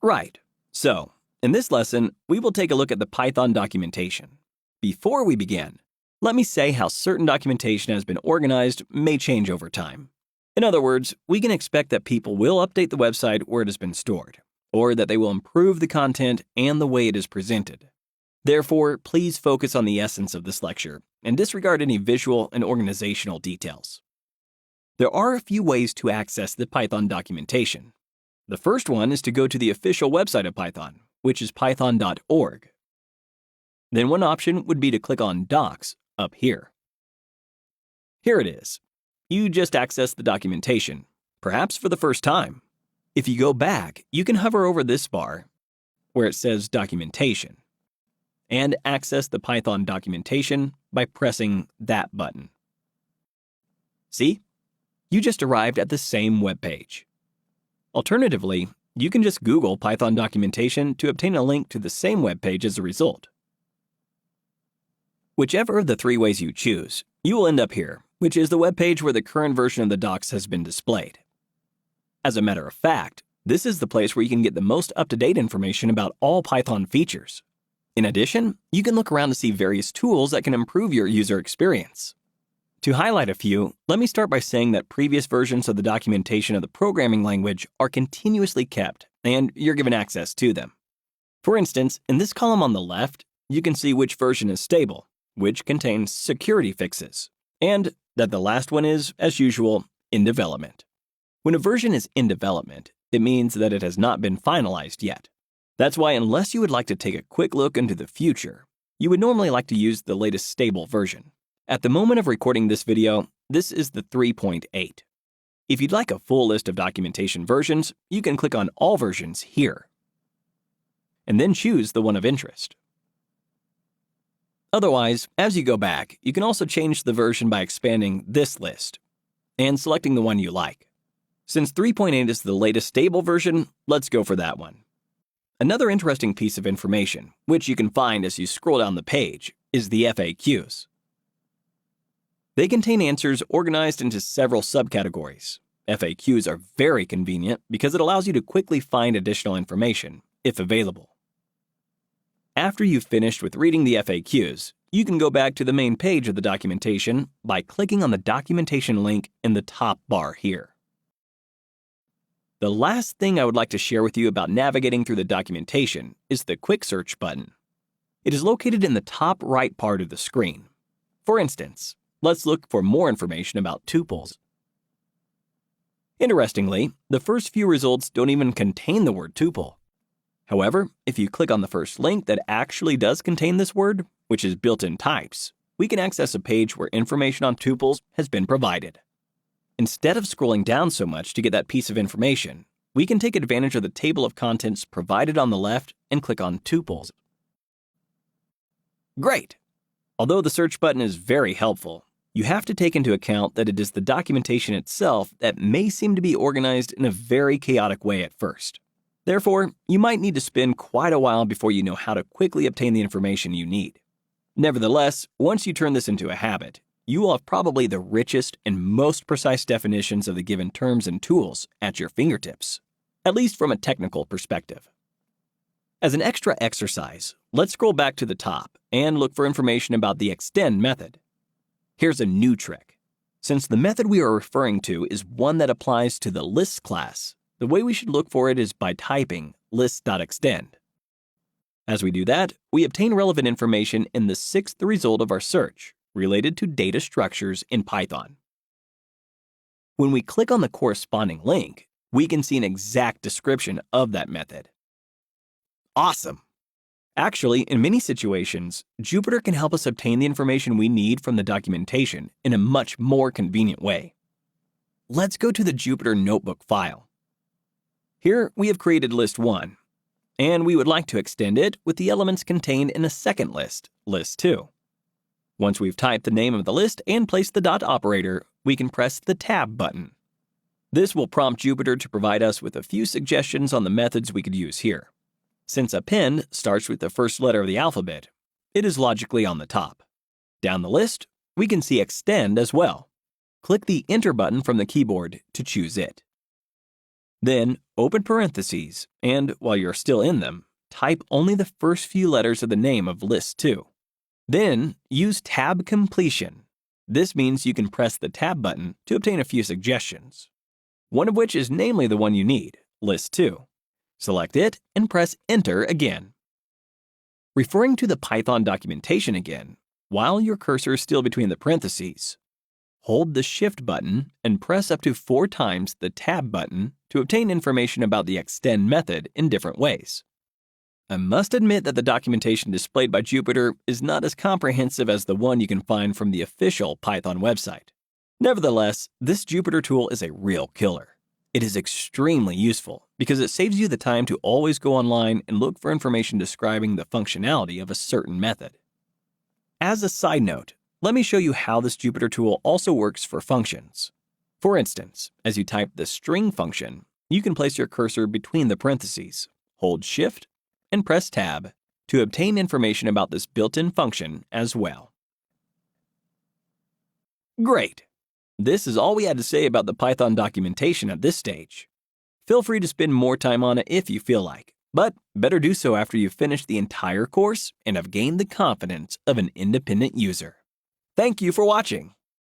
Right. So, in this lesson, we will take a look at the Python documentation. Before we begin, let me say how certain documentation has been organized may change over time. In other words, we can expect that people will update the website where it has been stored, or that they will improve the content and the way it is presented. Therefore, please focus on the essence of this lecture and disregard any visual and organizational details. There are a few ways to access the Python documentation. The first one is to go to the official website of Python, which is python.org. Then one option would be to click on Docs up here. Here it is. You just accessed the documentation, perhaps for the first time. If you go back, you can hover over this bar where it says Documentation and access the Python documentation by pressing that button. See? You just arrived at the same web page. Alternatively, you can just Google Python documentation to obtain a link to the same web page as a result. Whichever of the three ways you choose, you will end up here, which is the web page where the current version of the docs has been displayed. As a matter of fact, this is the place where you can get the most up-to-date information about all Python features. In addition, you can look around to see various tools that can improve your user experience. To highlight a few, let me start by saying that previous versions of the documentation of the programming language are continuously kept, and you're given access to them. For instance, in this column on the left, you can see which version is stable, which contains security fixes, and that the last one is, as usual, in development. When a version is in development, it means that it has not been finalized yet. That's why unless you would like to take a quick look into the future, you would normally like to use the latest stable version. At the moment of recording this video, this is the 3.8. If you'd like a full list of documentation versions, you can click on All Versions here, and then choose the one of interest. Otherwise, as you go back, you can also change the version by expanding this list and selecting the one you like. Since 3.8 is the latest stable version, let's go for that one. Another interesting piece of information, which you can find as you scroll down the page, is the FAQs. They contain answers organized into several subcategories. FAQs are very convenient because it allows you to quickly find additional information, if available. After you've finished with reading the FAQs, you can go back to the main page of the documentation by clicking on the documentation link in the top bar here. The last thing I would like to share with you about navigating through the documentation is the Quick Search button. It is located in the top right part of the screen. For instance, let's look for more information about tuples. Interestingly, the first few results don't even contain the word tuple. However, if you click on the first link that actually does contain this word, which is built-in types, we can access a page where information on tuples has been provided. Instead of scrolling down so much to get that piece of information, we can take advantage of the table of contents provided on the left and click on Tuples. Great! Although the search button is very helpful, you have to take into account that it is the documentation itself that may seem to be organized in a very chaotic way at first. Therefore, you might need to spend quite a while before you know how to quickly obtain the information you need. Nevertheless, once you turn this into a habit, you will have probably the richest and most precise definitions of the given terms and tools at your fingertips, at least from a technical perspective. As an extra exercise, let's scroll back to the top and look for information about the extend method. Here's a new trick. Since the method we are referring to is one that applies to the lists class, the way we should look for it is by typing list.extend. As we do that, we obtain relevant information in the sixth result of our search, related to data structures in Python. When we click on the corresponding link, we can see an exact description of that method. Awesome! Actually, in many situations, Jupyter can help us obtain the information we need from the documentation in a much more convenient way. Let's go to the Jupyter Notebook file. Here we have created list 1, and we would like to extend it with the elements contained in a second list, list 2. Once we've typed the name of the list and placed the dot operator, we can press the Tab button. This will prompt Jupyter to provide us with a few suggestions on the methods we could use here. Since append starts with the first letter of the alphabet, it is logically on the top. Down the list, we can see extend as well. Click the Enter button from the keyboard to choose it. Then, open parentheses, and while you're still in them, type only the first few letters of the name of List 2. Then, use tab completion. This means you can press the tab button to obtain a few suggestions, one of which is namely the one you need, List 2. Select it and press Enter again. Referring to the Python documentation again, while your cursor is still between the parentheses, hold the Shift button and press up to 4 times the Tab button to obtain information about the extend method in different ways. I must admit that the documentation displayed by Jupyter is not as comprehensive as the one you can find from the official Python website. Nevertheless, this Jupyter tool is a real killer. It is extremely useful because it saves you the time to always go online and look for information describing the functionality of a certain method. As a side note, let me show you how this Jupyter tool also works for functions. For instance, as you type the string function, you can place your cursor between the parentheses, hold Shift, and press Tab to obtain information about this built-in function as well. Great! This is all we had to say about the Python documentation at this stage. Feel free to spend more time on it if you feel like, but better do so after you've finished the entire course and have gained the confidence of an independent user. Thank you for watching.